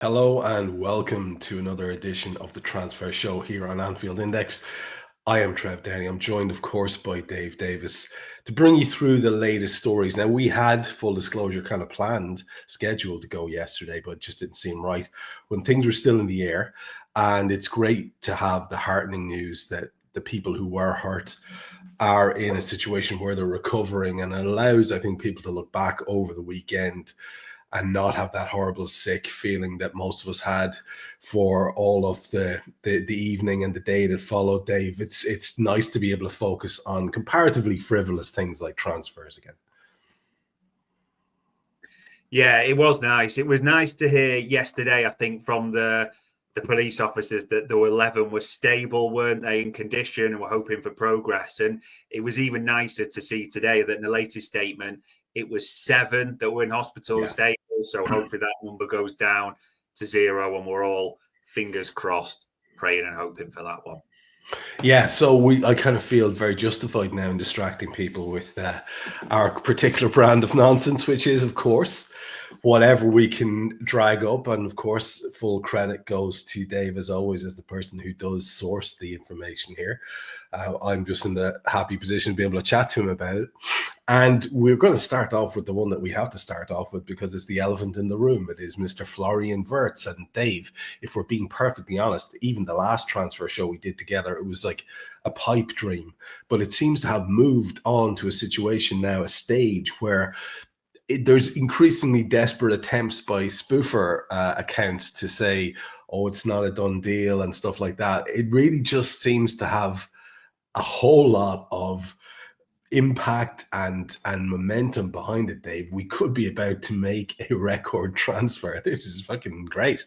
Hello and welcome to another edition of the Transfer Show here on Anfield Index. I am Trev Downey. I'm joined, of course, by Dave Davis to bring you through the latest stories. Now, we had, full disclosure, kind of scheduled to go yesterday, but it just didn't seem right when things were still in the air. And it's great to have the heartening news that the people who were hurt are in a situation where they're recovering, and it allows, I think, people to look back over the weekend and not have that horrible sick feeling that most of us had for all of the evening and the day that followed. Dave, it's nice to be able to focus on comparatively frivolous things like transfers again. Yeah, it was nice. It was nice to hear yesterday, I think, from the police officers that the 11 were stable, weren't they, in condition, and were hoping for progress. And it was even nicer to see today that in the latest statement, it was 7 that were in hospital stable. So hopefully that number goes down to 0, and we're all, fingers crossed, praying and hoping for that one. Yeah, so I kind of feel very justified now in distracting people with our particular brand of nonsense, which is, of course, whatever we can drag up. And of course, full credit goes to Dave, as always, as the person who does source the information here. I'm just in the happy position to be able to chat to him about it. And we're going to start off with the one that we have to start off with because it's the elephant in the room. It is Mr. Florian Wirtz. And Dave, if we're being perfectly honest, even the last transfer show we did together, it was like a pipe dream. But it seems to have moved on to a situation now, a stage where there's increasingly desperate attempts by spoofer accounts to say, oh, it's not a done deal and stuff like that. It really just seems to have a whole lot of impact and momentum behind it, Dave. We could be about to make a record transfer. This is fucking great.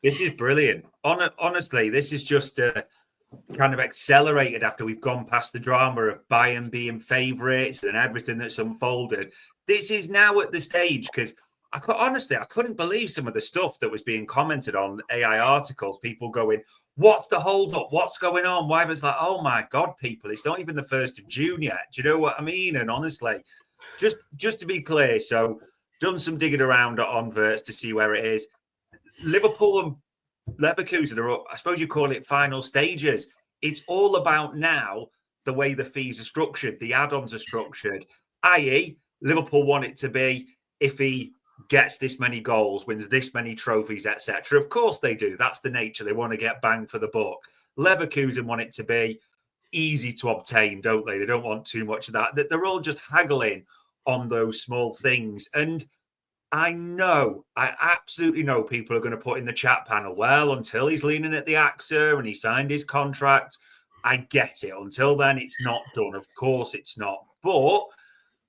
This is brilliant. Honestly, this is just kind of accelerated after we've gone past the drama of Bayern being favourites and everything that's unfolded. This is now at the stage because I couldn't believe some of the stuff that was being commented on AI articles. People going, "What's the hold up? What's going on?" Why was like, "Oh my God, people! It's not even the 1st of June yet." Do you know what I mean? And honestly, just to be clear, so done some digging around on Wirtz to see where it is. Liverpool and Leverkusen are, I suppose you call it, final stages. It's all about now the way the fees are structured, the add-ons are structured, i.e., Liverpool want it to be if he gets this many goals, wins this many trophies, etc. Of course they do. That's the nature. They want to get bang for the buck. Leverkusen want it to be easy to obtain, don't they? They don't want too much of that. They're all just haggling on those small things. And I absolutely know people are going to put in the chat panel, well, until he's leaning at the AXA and he signed his contract, I get it. Until then, it's not done. Of course it's not. But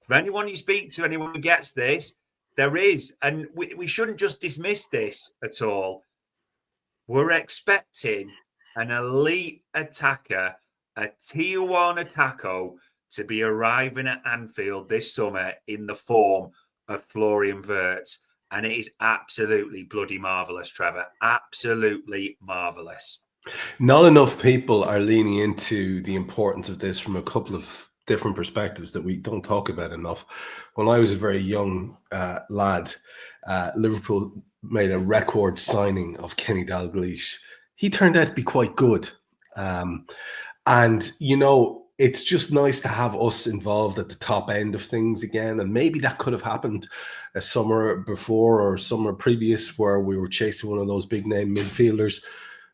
for anyone you speak to, anyone who gets this, there is, and we shouldn't just dismiss this at all. We're expecting an elite attacker, a tier 1 attacker, to be arriving at Anfield this summer in the form of Florian Wirtz. And it is absolutely bloody marvellous, Trevor. Absolutely marvellous. Not enough people are leaning into the importance of this from a couple of different perspectives that we don't talk about enough. When I was a very young lad, Liverpool made a record signing of Kenny Dalglish. He turned out to be quite good. And, you know, it's just nice to have us involved at the top end of things again. And maybe that could have happened a summer before or summer previous where we were chasing one of those big name midfielders.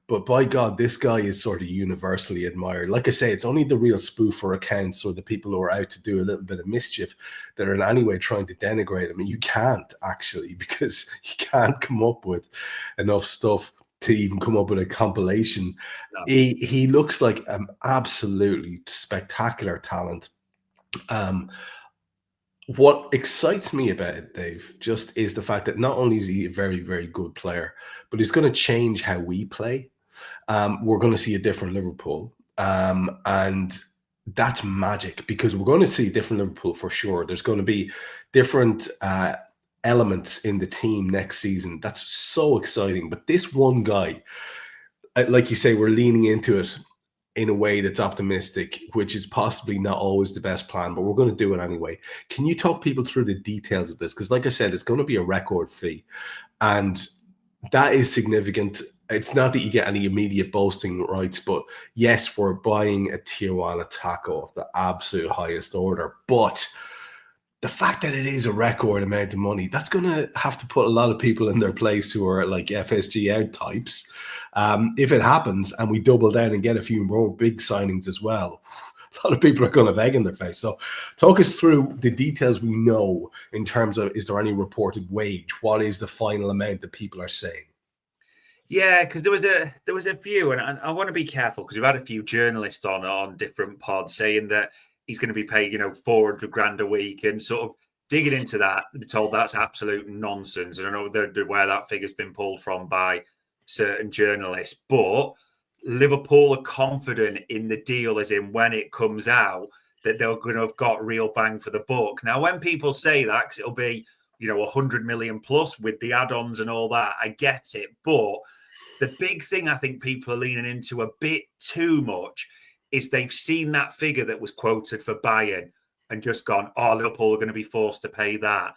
But by God, this guy is sort of universally admired. Like I say, it's only the real spoofer accounts or the people who are out to do a little bit of mischief that are in any way trying to denigrate him. And you can't actually, because you can't come up with enough stuff to even come up with a compilation. No. He looks like an absolutely spectacular talent. What excites me about it, Dave, just is the fact that not only is he a very, very good player, but he's going to change how we play. We're going to see a different Liverpool. And that's magic because we're going to see a different Liverpool for sure. There's going to be different elements in the team next season. That's so exciting. But this one guy, like you say, we're leaning into it in a way that's optimistic, which is possibly not always the best plan, but we're going to do it anyway. Can you talk people through the details of this? Because like I said, it's going to be a record fee. And That is significant. It's not that you get any immediate boasting rights, but yes, we're buying a tier one attacker of the absolute highest order. But the fact that it is a record amount of money, that's going to have to put a lot of people in their place who are like FSG out types. If it happens and we double down and get a few more big signings as well, a lot of people are going to have egg in their face. So talk us through the details we know in terms of, is there any reported wage? What is the final amount that people are saying? Yeah, because there was a few, and I want to be careful because we've had a few journalists on different pods saying that he's going to be paid, 400 grand a week, and sort of digging into that, we're told that's absolute nonsense. And I know where that figure's been pulled from by certain journalists, but Liverpool are confident in the deal, as in when it comes out, that they're going to have got real bang for the buck. Now, when people say that, because it'll be 100 million plus with the add-ons and all that, I get it, but the big thing I think people are leaning into a bit too much is they've seen that figure that was quoted for Bayern and just gone, oh, Liverpool are going to be forced to pay that.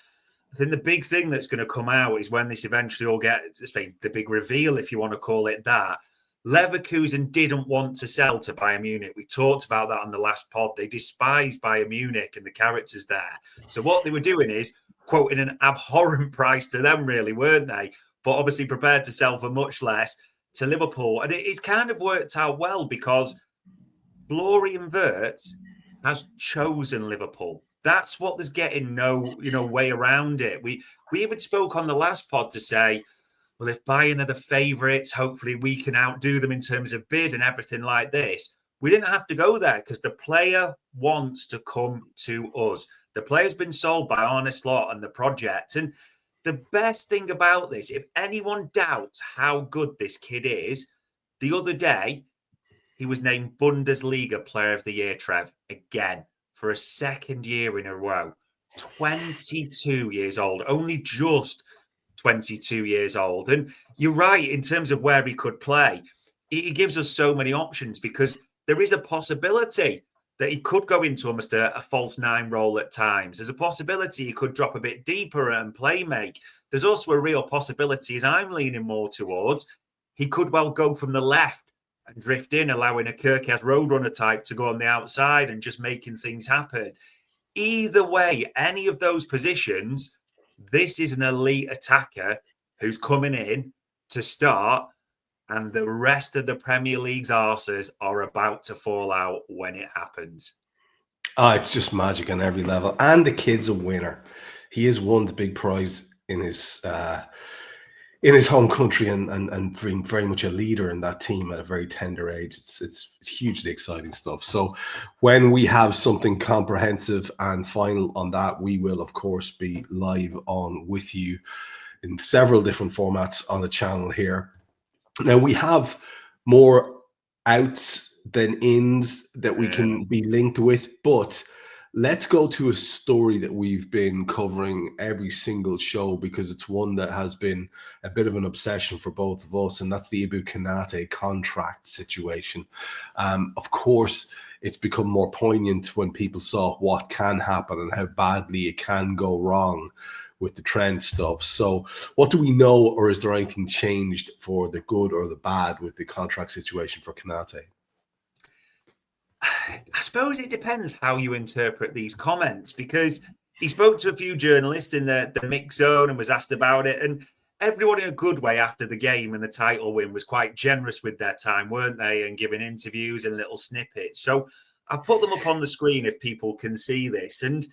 I think the big thing that's going to come out is when this eventually all gets, the big reveal, if you want to call it that. Leverkusen didn't want to sell to Bayern Munich. We talked about that on the last pod. They despised Bayern Munich and the characters there. So what they were doing is quoting an abhorrent price to them, really, weren't they? But obviously prepared to sell for much less to Liverpool. And it's kind of worked out well because Florian Wirtz has chosen Liverpool. That's what there's getting no, way around it. We even spoke on the last pod to say, well, if Bayern are the favourites, hopefully we can outdo them in terms of bid and everything like this. We didn't have to go there because the player wants to come to us. The player's been sold by Arne Slot and the project. And the best thing about this, if anyone doubts how good this kid is, the other day, he was named Bundesliga Player of the Year, Trev, again, for a second year in a row. 22 years old, only just 22 years old. And you're right, in terms of where he could play, he gives us so many options because there is a possibility that he could go into almost a false nine role at times. There's a possibility he could drop a bit deeper and play make. There's also a real possibility, as I'm leaning more towards, he could well go from the left and drift in, allowing a Kirkaz Roadrunner type to go on the outside and just making things happen. Either way, any of those positions, this is an elite attacker who's coming in to start, and the rest of the Premier League's arses are about to fall out when it happens. Oh, it's just magic on every level. And the kid's a winner. He has won the big prize in his home country and being very much a leader in that team at a very tender age. It's hugely exciting stuff. So when we have something comprehensive and final on that, we will, of course, be live on with you in several different formats on the channel here. Now, we have more outs than ins that we can be linked with, but let's go to a story that we've been covering every single show because it's one that has been a bit of an obsession for both of us, and that's the Ibrahima Konate contract situation. Of course, it's become more poignant when people saw what can happen and how badly it can go wrong with the trend stuff. So what do we know, or is there anything changed for the good or the bad with the contract situation for Konate? I suppose it depends how you interpret these comments, because he spoke to a few journalists in the mix zone and was asked about it. And everyone in a good way after the game and the title win was quite generous with their time, weren't they? And giving interviews and little snippets. So I've put them up on the screen if people can see this. And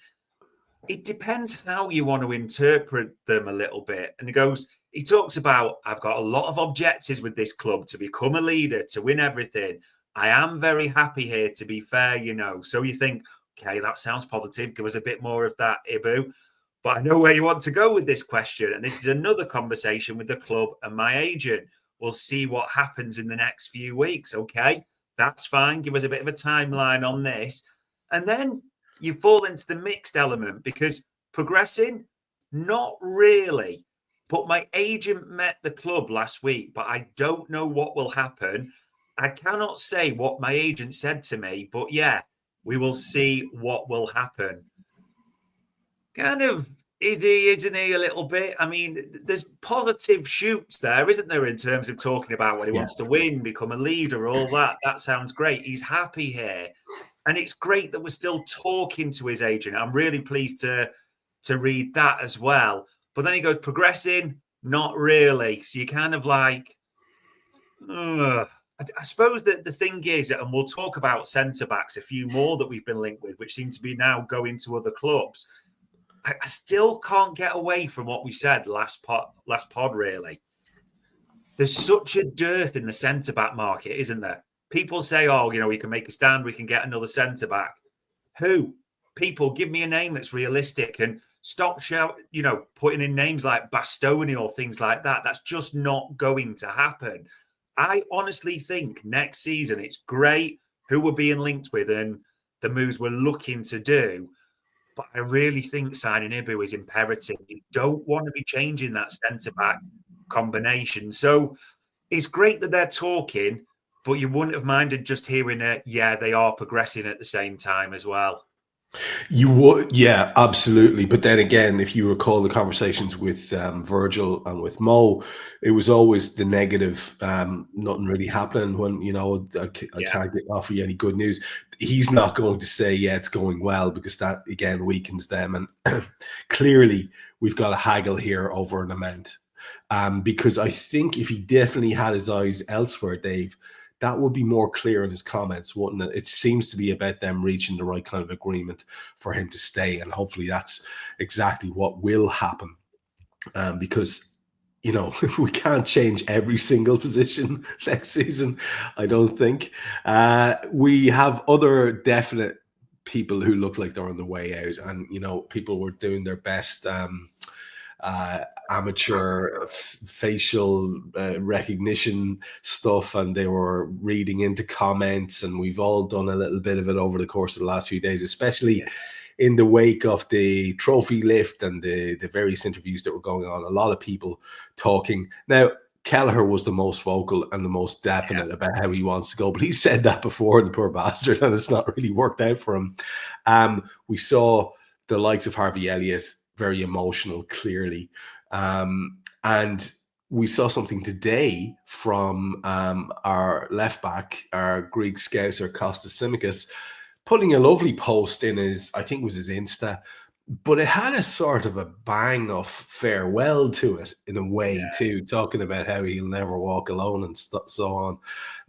it depends how you want to interpret them a little bit. And he talks about, I've got a lot of objectives with this club to become a leader, to win everything. I am very happy here, to be fair, So you think, okay, that sounds positive. Give us a bit more of that, Ibu. But I know where you want to go with this question. And this is another conversation with the club and my agent. We'll see what happens in the next few weeks. Okay, that's fine. Give us a bit of a timeline on this. And then you fall into the mixed element because progressing, not really. But my agent met the club last week, but I don't know what will happen. I cannot say what my agent said to me, but yeah, we will see what will happen. Kind of Is he, isn't he, a little bit? I mean, there's positive shoots there, isn't there, in terms of talking about what he wants to win, become a leader, all that. That sounds great. He's happy here. And it's great that we're still talking to his agent. I'm really pleased to read that as well. But then he goes, progressing, not really. So you're kind of like, I suppose that the thing is, and we'll talk about centre-backs, a few more that we've been linked with, which seem to be now going to other clubs. I still can't get away from what we said last pod, really. There's such a dearth in the centre-back market, isn't there? People say, oh, we can make a stand, we can get another centre-back. Who? People, give me a name that's realistic and stop putting in names like Bastoni or things like that. That's just not going to happen. I honestly think next season it's great who we're being linked with and the moves we're looking to do. But I really think signing Ibu is imperative. You don't want to be changing that centre-back combination. So it's great that they're talking, but you wouldn't have minded just hearing they are progressing at the same time as well. You would, yeah, absolutely. But then again, if you recall the conversations with Virgil and with Mo, it was always the negative, nothing really happening when, I can't offer you any good news. He's not going to say, it's going well, because that, again, weakens them. And clearly, we've got to haggle here over an amount. Because I think if he definitely had his eyes elsewhere, Dave, that would be more clear in his comments, wouldn't it? It seems to be about them reaching the right kind of agreement for him to stay. And hopefully that's exactly what will happen. Because, we can't change every single position next season, I don't think. We have other definite people who look like they're on the way out. And, people were doing their best amateur facial recognition stuff, and they were reading into comments, and we've all done a little bit of it over the course of the last few days, especially in the wake of the trophy lift and the various interviews that were going on. A lot of people talking. Now, Kelleher was the most vocal and the most definite about how he wants to go, but he said that before, the poor bastard, and it's not really worked out for him. We saw the likes of Harvey Elliott, very emotional, clearly. And we saw something today from our left back, our Greek scouser, Kostas Tsimikas, putting a lovely post in his, I think it was his Insta, but it had a sort of a bang of farewell to it in a way too, talking about how he'll never walk alone and so on.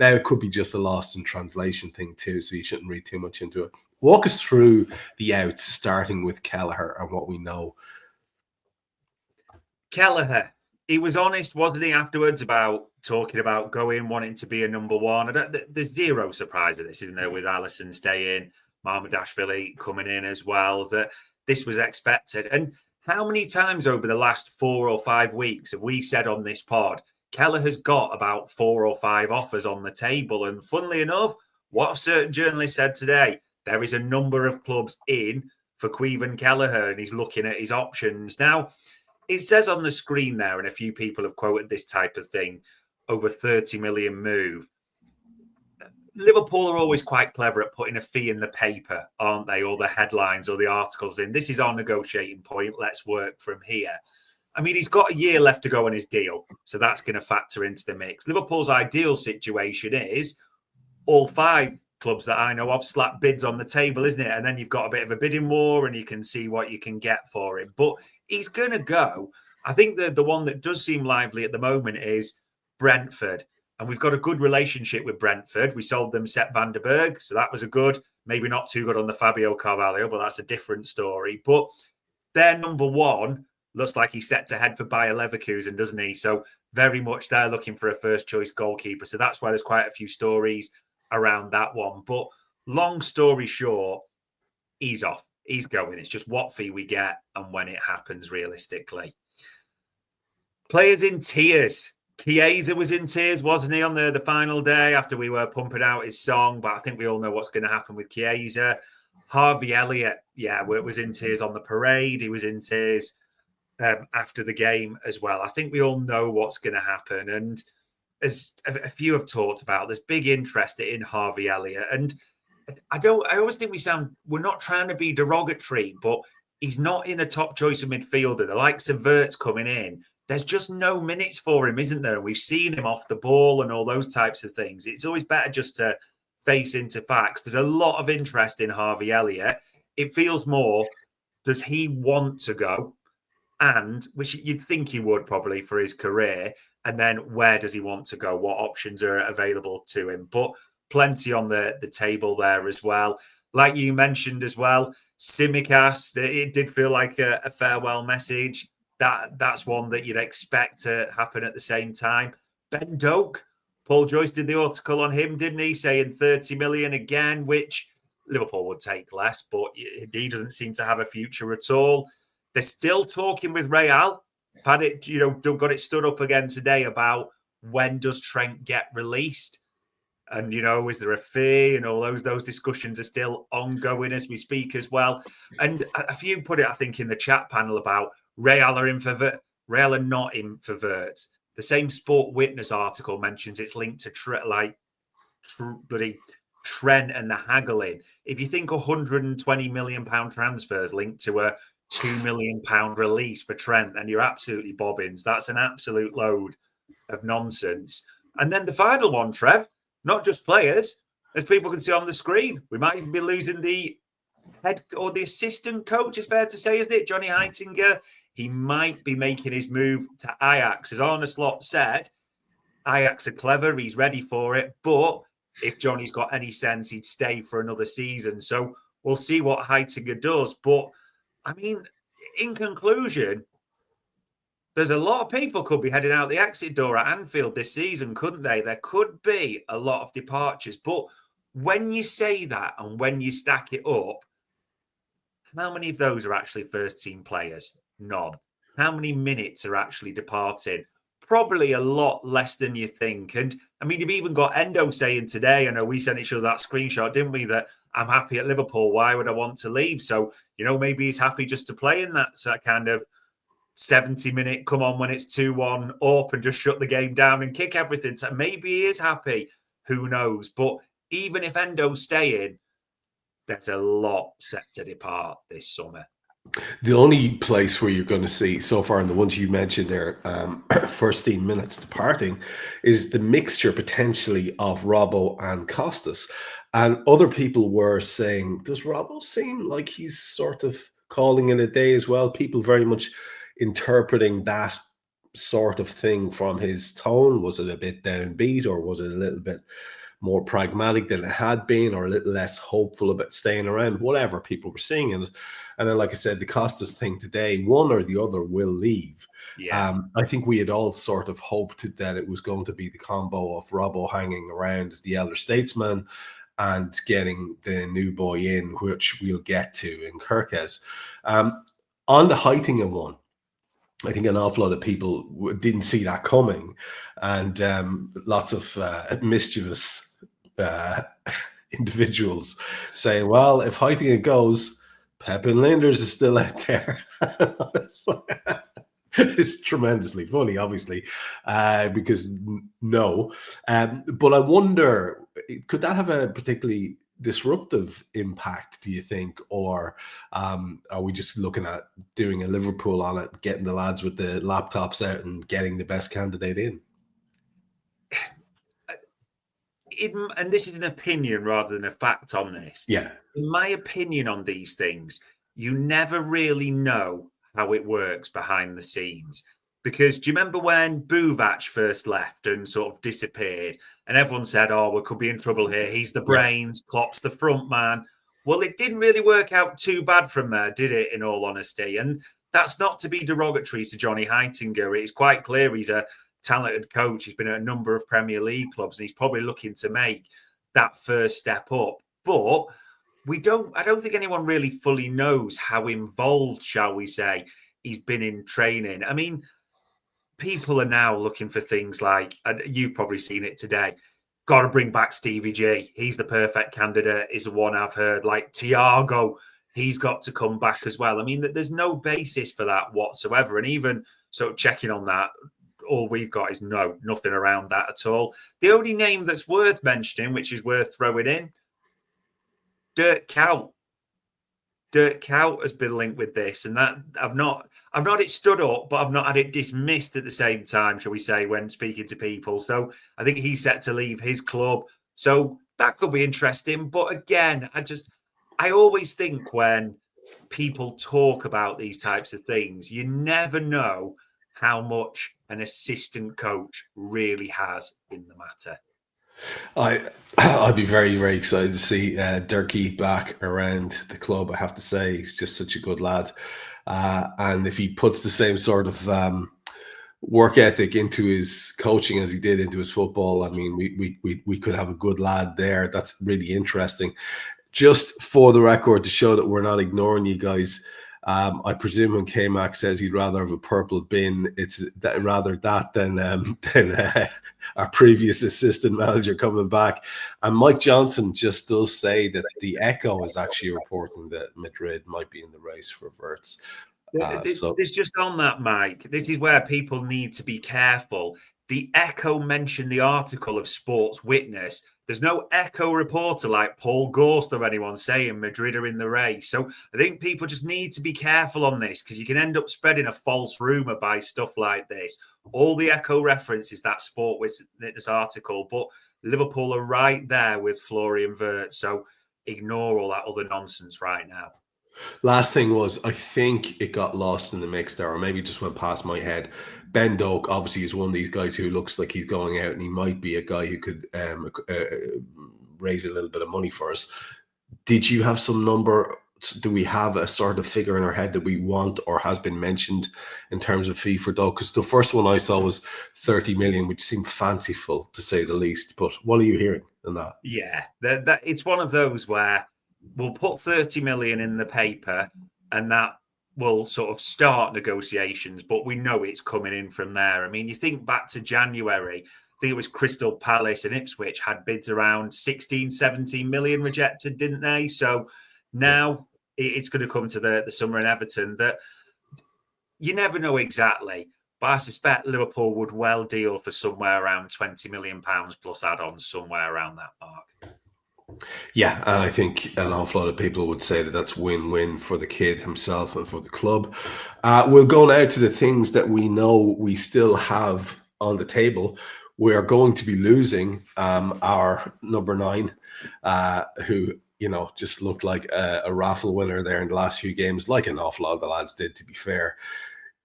Now, it could be just a lost in translation thing too, so you shouldn't read too much into it. Walk us through the outs, starting with Kelleher and what we know. Kelleher, he was honest, wasn't he, afterwards, about talking about going, wanting to be a number one. There's zero surprise with this, isn't there, with Alisson staying, Mamardashvili coming in as well, that this was expected. And how many times over the last 4 or 5 weeks have we said on this pod, Kelleher's got about 4 or 5 offers on the table? And funnily enough, what a certain journalist said today, there is a number of clubs in for Caoimhin Kelleher, and he's looking at his options. Now, it says on the screen there, and a few people have quoted this type of thing, over 30 million move. Liverpool are always quite clever at putting a fee in the paper, aren't they? Or the headlines or the articles in. This is our negotiating point. Let's work from here. I mean, he's got a year left to go on his deal, so that's going to factor into the mix. Liverpool's ideal situation is all 5 clubs that I know of slap bids on the table, isn't it? And then you've got a bit of a bidding war and you can see what you can get for him. But he's going to go. I think the one that does seem lively at the moment is Brentford. And we've got a good relationship with Brentford. We sold them Sepp van der Berg, so that was a good, maybe not too good on the Fabio Carvalho, but that's a different story. But their number one looks like he's set to head for Bayer Leverkusen, doesn't he? So very much they're looking for a first-choice goalkeeper. So that's why there's quite a few stories around that one. But long story short, he's off. He's going. It's just what fee we get and when it happens realistically. Players in tears. Chiesa was in tears, wasn't he, on the final day after we were pumping out his song? But I think we all know what's going to happen with Chiesa. Harvey Elliott, was in tears on the parade. He was in tears after the game as well. I think we all know what's going to happen. And as a few have talked about, there's big interest in Harvey Elliott. And I always think we're not trying to be derogatory, but he's not in a top choice of midfielder. The likes of Wirtz coming in, there's just no minutes for him, isn't there? And we've seen him off the ball and all those types of things. It's always better just to face into facts. There's a lot of interest in Harvey Elliott. It feels more, does he want to go? And which you'd think he would probably for his career. And then where does he want to go? What options are available to him? But plenty on the table there as well. Like you mentioned as well, Tsimikas, it did feel like a farewell message. That's one that you'd expect to happen at the same time. Ben Doak, Paul Joyce did the article on him, didn't he? Saying 30 million again, which Liverpool would take less, but he doesn't seem to have a future at all. They're still talking with Real. I've had it, got it stood up again today about when does Trent get released? And, is there a fee? And all those discussions are still ongoing as we speak as well. And a few put it, I think, in the chat panel about Real are not in for Wirtz. The same Sport Witness article mentions it's linked to bloody Trent and the haggling. If you think £120 million transfers linked to a £2 million release for Trent, then you're absolutely bobbins. That's an absolute load of nonsense. And then the final one, Trev, not just players, as people can see on the screen, we might even be losing the head or the assistant coach, it's fair to say, isn't it? Johnny Heitinger. He might be making his move to Ajax. As Arne Slot said, Ajax are clever, he's ready for it. But if Johnny's got any sense, he'd stay for another season. So we'll see what Heitinger does. But, I mean, in conclusion, there's a lot of people could be heading out the exit door at Anfield this season, couldn't they? There could be a lot of departures. But when you say that and when you stack it up, how many of those are actually first-team players? None. How many minutes are actually departing? Probably a lot less than you think. And, I mean, you've even got Endo saying today, I know we sent each other that screenshot, didn't we, that I'm happy at Liverpool. Why would I want to leave? So, maybe he's happy just to play in that kind of 70-minute come on when it's 2-1 up and just shut the game down and kick everything. So maybe he is happy. Who knows? But even if Endo's staying, there's a lot set to depart this summer. The only place where you're going to see so far, and the ones you mentioned there, first 10 minutes departing, is the mixture potentially of Robbo and Costas. And other people were saying, does Robbo seem like he's sort of calling it a day as well? People very much interpreting that sort of thing from his tone. Was it a bit downbeat, or was it a little bit more pragmatic than it had been, or a little less hopeful about staying around? Whatever, people were seeing it. And then, like I said, the Costas thing today, one or the other will leave. Yeah. I think we had all sort of hoped that it was going to be the combo of Robbo hanging around as the elder statesman and getting the new boy in, which we'll get to in Kirkes. On the Heitinger one, I think an awful lot of people didn't see that coming, and lots of mischievous individuals saying, well, if Heitinger goes, Pep and Linders is still out there. It's tremendously funny, obviously, because no. But I wonder, could that have a particularly disruptive impact, do you think? Or are we just looking at doing a Liverpool on it, getting the lads with the laptops out and getting the best candidate in? And this is an opinion rather than a fact on this. Yeah. In my opinion on these things, you never really know how it works behind the scenes. Because do you remember when Buvac first left and sort of disappeared, and everyone said, oh, we could be in trouble here. He's the brains, Klopp's the front man. Well, it didn't really work out too bad from there, did it, in all honesty? And that's not to be derogatory to Johnny Heitinger. It's quite clear he's a talented coach. He's been at a number of Premier League clubs, and he's probably looking to make that first step up. But I don't think anyone really fully knows how involved, shall we say, he's been in training. I mean, people are now looking for things like, and you've probably seen it today, got to bring back Stevie G. He's the perfect candidate, is the one I've heard. Like Thiago, he's got to come back as well. I mean, there's no basis for that whatsoever. And even sort of checking on that, all we've got is nothing around that at all. The only name that's worth mentioning, which is worth throwing in, Dirk Kuyt. Dirk Kuyt has been linked with this, and that I've not it stood up, but I've not had it dismissed at the same time, shall we say, when speaking to people. So I think he's set to leave his club. So that could be interesting. But again, I always think when people talk about these types of things, you never know how much an assistant coach really has in the matter. I'd be very, very excited to see Dirkie back around the club. I have to say, he's just such a good lad, and if he puts the same sort of work ethic into his coaching as he did into his football, I mean, we could have a good lad there. That's really interesting. Just for the record, to show that we're not ignoring you guys, I presume when K-Mac says he'd rather have a purple bin, it's rather that than our previous assistant manager coming back. And Mike Johnson just does say that the Echo is actually reporting that Madrid might be in the race for Wirtz. This just on that, Mike. This is where people need to be careful. The Echo mentioned the article of Sports Witness. There's no Echo reporter like Paul Gorst or anyone saying Madrid are in the race. So I think people just need to be careful on this, because you can end up spreading a false rumor by stuff like this. All the Echo references that Sport Witness article, but Liverpool are right there with Florian Wirtz. So ignore all that other nonsense right now. Last thing was, I think it got lost in the mix there, or maybe just went past my head. Ben Doak obviously is one of these guys who looks like he's going out, and he might be a guy who could raise a little bit of money for us. Did you have some number? Do we have a sort of figure in our head that we want or has been mentioned in terms of fee for Doak? Because the first one I saw was 30 million, which seemed fanciful to say the least. But what are you hearing in that? Yeah, that it's one of those where we'll put 30 million in the paper and that will sort of start negotiations, but we know it's coming in from there. I mean, you think back to January, I think it was Crystal Palace and Ipswich had bids around 16, 17 million rejected, didn't they? So now it's going to come to the summer in Everton that you never know exactly, but I suspect Liverpool would well deal for somewhere around £20 million plus add-ons, somewhere around that mark. Yeah, and I think an awful lot of people would say that that's win-win for the kid himself and for the club. We'll go now to the things that we know we still have on the table. We are going to be losing our number 9, who, you know, just looked like a raffle winner there in the last few games, like an awful lot of the lads did, to be fair.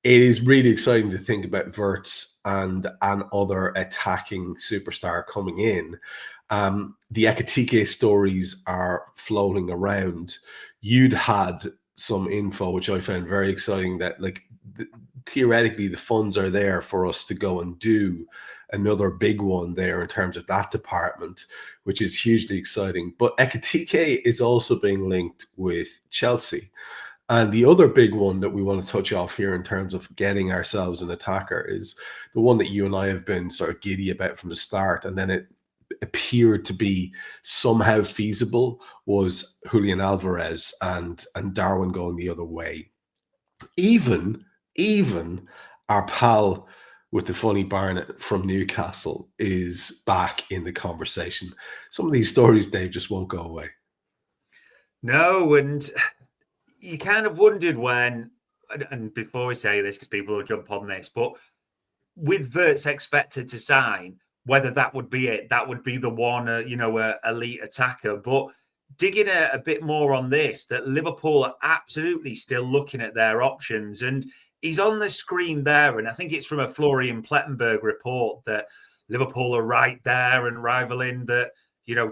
It is really exciting to think about Wirtz and other attacking superstar coming in. The Ekitike stories are floating around. You'd had some info, which I found very exciting, that theoretically the funds are there for us to go and do another big one there in terms of that department, which is hugely exciting. But Ekitike is also being linked with Chelsea. And the other big one that we want to touch off here in terms of getting ourselves an attacker is the one that you and I have been sort of giddy about from the start, and then it appeared to be somehow feasible, was Julian Alvarez and Darwin going the other way. Even our pal with the funny Barnett from Newcastle is back in the conversation. Some of these stories, Dave, just won't go away. No, and you kind of wondered when, and before we say this, because people will jump on this, but with Wirtz expected to sign, whether that would be it, that would be the one, elite attacker. But digging a bit more on this, that Liverpool are absolutely still looking at their options. And he's on the screen there, and I think it's from a Florian Plettenberg report that Liverpool are right there and rivaling that,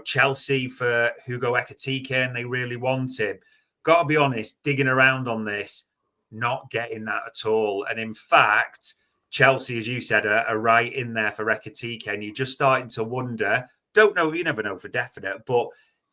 Chelsea for Hugo Ekitike, and they really want him. Got to be honest, digging around on this, not getting that at all. And in fact, Chelsea, as you said, are right in there for Ekitike, and you're just starting to wonder, don't know, you never know for definite, but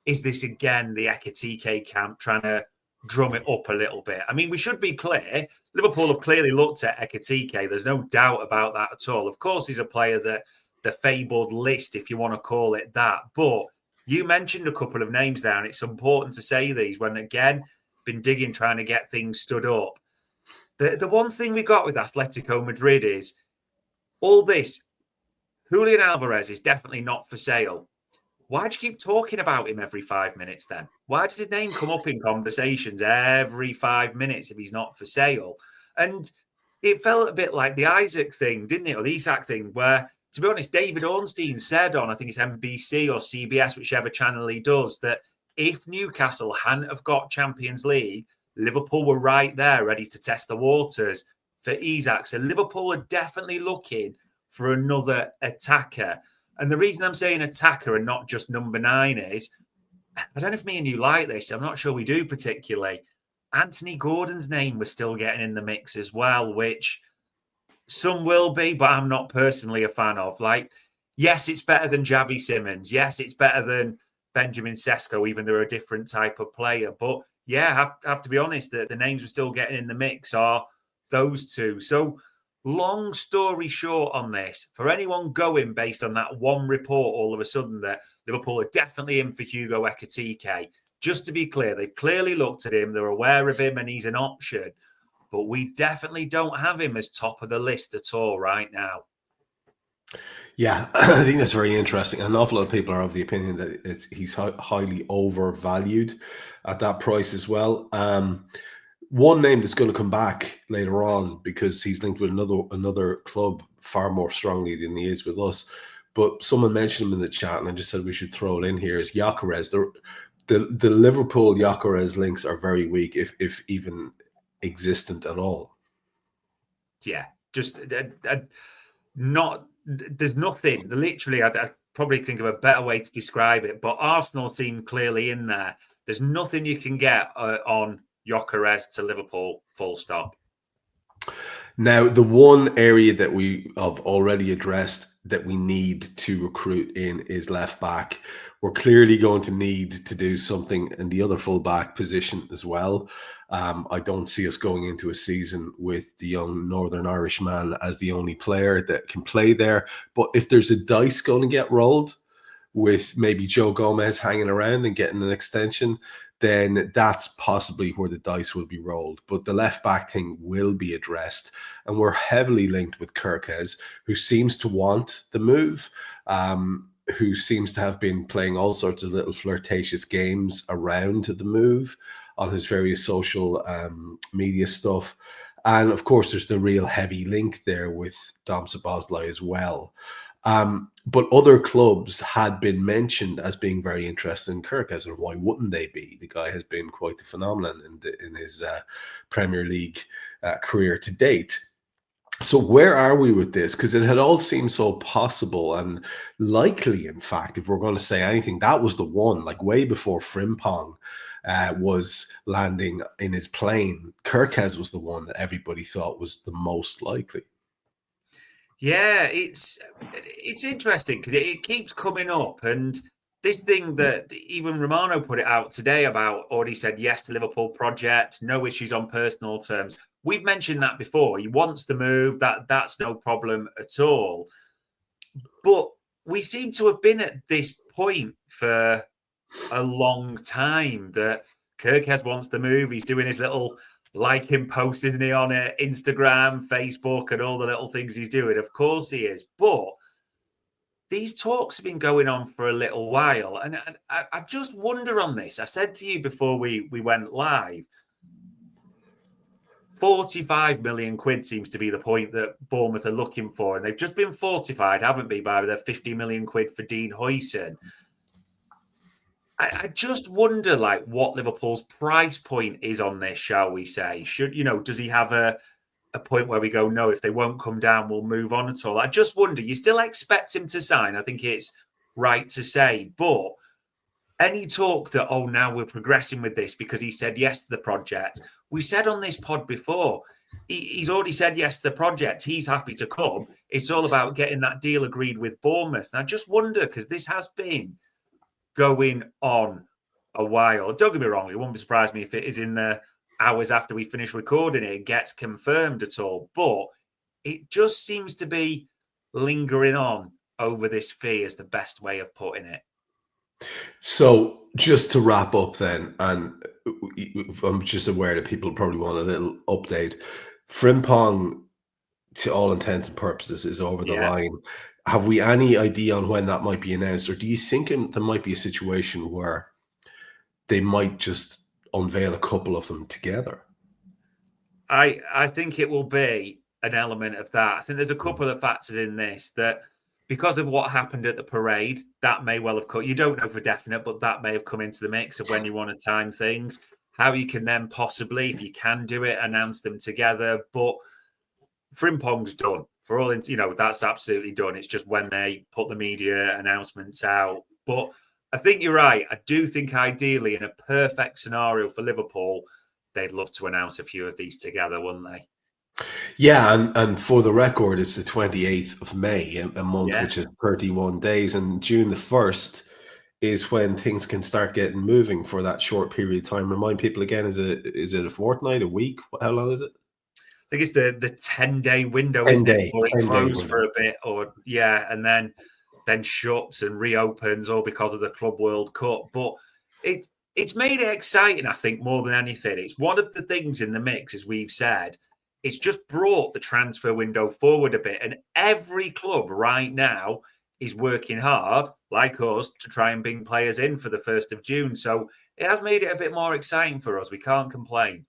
is this again the Ekitike camp trying to drum it up a little bit? I mean, we should be clear, Liverpool have clearly looked at Ekitike. There's no doubt about that at all. Of course, he's a player that the fabled list, if you want to call it that. But you mentioned a couple of names there, and it's important to say these when, again, been digging, trying to get things stood up. The one thing we got with Atletico Madrid is all this. Julian Alvarez is definitely not for sale. why do you keep talking about him every 5 minutes then? Why does his name come up in conversations every 5 minutes if he's not for sale? And it felt a bit like the Isaac thing, didn't it? Or the Isak thing, where, to be honest, David Ornstein said on, I think it's NBC or CBS, whichever channel he does, that if Newcastle hadn't have got Champions League, Liverpool were right there ready to test the waters for Isak. So Liverpool are definitely looking for another attacker. And the reason I'm saying attacker and not just number 9 is, I don't know if me and you like this, I'm not sure we do particularly. Anthony Gordon's name was still getting in the mix as well, which some will be, but I'm not personally a fan of. Like, yes, it's better than Javi Simmons. Yes, it's better than Benjamin Sesko, even though they're a different type of player. But yeah, I have to be honest, that the names were still getting in the mix are those two. So long story short on this, for anyone going based on that one report all of a sudden that Liverpool are definitely in for Hugo Ekitike, just to be clear, they've clearly looked at him, they're aware of him, and he's an option. But we definitely don't have him as top of the list at all right now. Yeah, I think that's very interesting. An awful lot of people are of the opinion that he's highly overvalued at that price as well. One name that's going to come back later on because he's linked with another club far more strongly than he is with us. But someone mentioned him in the chat, and I just said we should throw it in here, is Gyökeres. The Liverpool Gyökeres links are very weak, if even existent at all. Yeah, just not. There's nothing. Literally, I'd probably think of a better way to describe it. But Arsenal seem clearly in there. There's nothing you can get on Gyökeres to Liverpool. Full stop. Now, the one area that we have already addressed that we need to recruit in is left back. We're clearly going to need to do something in the other fullback position as well. I don't see us going into a season with the young Northern Irish man as the only player that can play there. But if there's a dice going to get rolled with maybe Joe Gomez hanging around and getting an extension, then that's possibly where the dice will be rolled. But the left back thing will be addressed. And we're heavily linked with Kirkes, who seems to want the move, who seems to have been playing all sorts of little flirtatious games around the move on his various social media stuff. And of course, there's the real heavy link there with Dom Szoboszlai as well. But other clubs had been mentioned as being very interested in Kirkes, and why wouldn't they be? The guy has been quite the phenomenon in his Premier League career to date. So where are we with this? Because it had all seemed so possible and likely, in fact, if we're going to say anything, that was the one, like way before Frimpong was landing in his plane. Kirkes was the one that everybody thought was the most likely. Yeah, it's interesting because it keeps coming up, and this thing that even Romano put it out today about already said yes to Liverpool project, no issues on personal terms. We've mentioned that before. He wants the move. That's no problem at all. But we seem to have been at this point for a long time that Kirkes wants the move. He's doing his little liking posts, isn't he, on Instagram, Facebook, and all the little things he's doing. Of course he is. But these talks have been going on for a little while. And I just wonder on this. I said to you before we went live, 45 million quid seems to be the point that Bournemouth are looking for. And they've just been fortified, haven't they, by their 50 million quid for Dean Huijsen. I just wonder, like, what Liverpool's price point is on this, shall we say? Does he have a point where we go, no, if they won't come down, we'll move on at all? I just wonder, you still expect him to sign. I think it's right to say, but any talk that, oh, now we're progressing with this because he said yes to the project. We said on this pod before, he's already said yes to the project. He's happy to come. It's all about getting that deal agreed with Bournemouth. And I just wonder, because this has been going on a while. Don't get me wrong, it won't surprise me if it is in the hours after we finish recording it gets confirmed at all. But it just seems to be lingering on over this fee is the best way of putting it. So just to wrap up then, and I'm just aware that people probably want a little update. Frimpong, to all intents and purposes, is over the line. have we any idea on when that might be announced, or do you think there might be a situation where they might just unveil a couple of them together? I think it will be an element of that. I think there's a couple of factors in this that, because of what happened at the parade, that may well have come. You don't know for definite, but that may have come into the mix of when you want to time things. How you can then possibly, if you can do it, announce them together. But Frimpong's done. For all, that's absolutely done. It's just when they put the media announcements out. But I think you're right. I do think ideally, in a perfect scenario for Liverpool, they'd love to announce a few of these together, wouldn't they? Yeah, and for the record, it's the 28th of May, a month which is 31 days, and June the 1st is when things can start getting moving for that short period of time. Remind people again, is it a fortnight, a week? How long is it? I think it's the 10-day window, 10 isn't day, it? Or it 10 closes day for a bit, and then shuts and reopens, all because of the Club World Cup. But it's made it exciting, I think, more than anything. It's one of the things in the mix, as we've said. It's just brought the transfer window forward a bit, and every club right now is working hard, like us, to try and bring players in for the 1st of June. So it has made it a bit more exciting for us. We can't complain.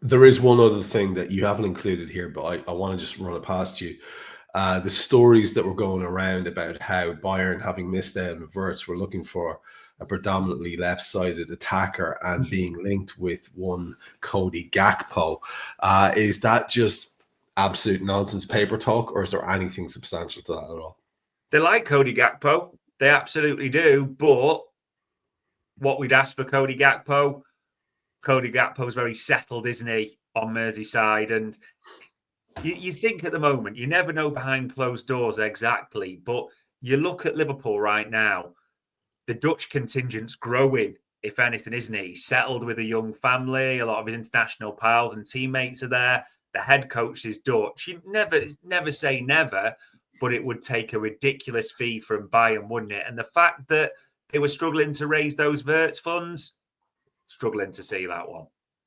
There is one other thing that you haven't included here, but I want to just run it past you. The stories that were going around about how Bayern, having missed out on Wirtz, were looking for a predominantly left-sided attacker and being linked with one Cody Gakpo. Is that just absolute nonsense paper talk, or is there anything substantial to that at all? They like Cody Gakpo. They absolutely do. But what we'd ask for Cody Gakpo's very settled, isn't he, on Merseyside? And you think at the moment, you never know behind closed doors exactly, but you look at Liverpool right now, the Dutch contingent's growing, if anything, isn't he? He's settled with a young family, a lot of his international pals and teammates are there. The head coach is Dutch. You never say never, but it would take a ridiculous fee from Bayern, wouldn't it? And the fact that they were struggling to raise those Wirtz funds, struggling to see that one.